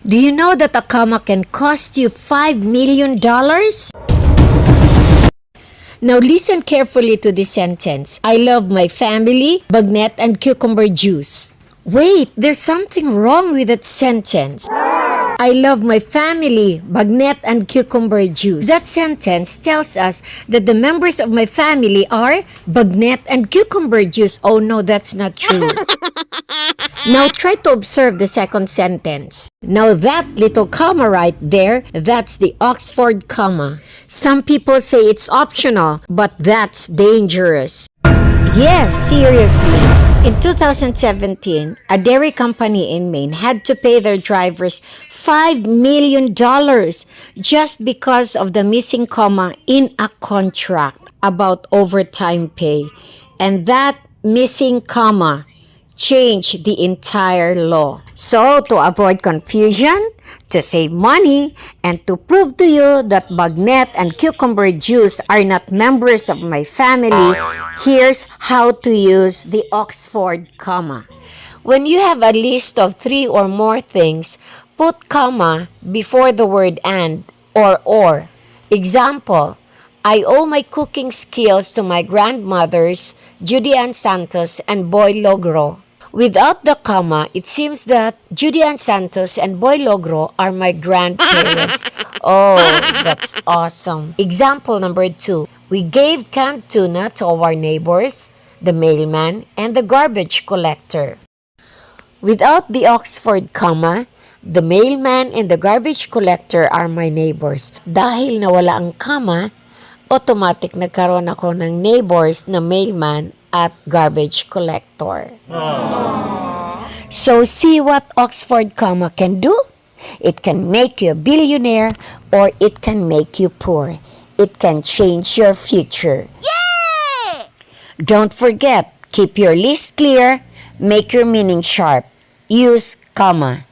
Do you know that a comma can cost you $5 million? Now listen carefully to this sentence. I love my family, bagnet and cucumber juice. Wait, there's something wrong with that sentence. I love my family, bagnet and cucumber juice. That sentence tells us that the members of my family are bagnet and cucumber juice. Oh no, that's not true. Now try to observe the second sentence. Now that little comma right there, that's the Oxford comma. Some people say it's optional, but that's dangerous. Yes, seriously. In 2017, a dairy company in Maine had to pay their drivers $5 million just because of the missing comma in a contract about overtime pay. And that missing comma changed the entire law. So, to avoid confusion, to save money, and to prove to you that bagnet and cucumber juice are not members of my family, here's how to use the Oxford comma. When you have a list of 3 or more things, put comma before the word and or. Example, I owe my cooking skills to my grandmothers, Judy Ann Santos and Boy Logro. Without the comma, it seems that Judy Ann Santos and Boy Logro are my grandparents. Oh, that's awesome. Example number 2. We gave canned tuna to our neighbors, the mailman, and the garbage collector. Without the Oxford comma, the mailman and the garbage collector are my neighbors. Dahil nawala ang comma, automatic nagkaroon ako ng neighbors na mailman at garbage collector. Aww. So see what Oxford comma can do? It can make you a billionaire or it can make you poor. It can change your future. Yay! Don't forget, keep your list clear, make your meaning sharp. Use comma.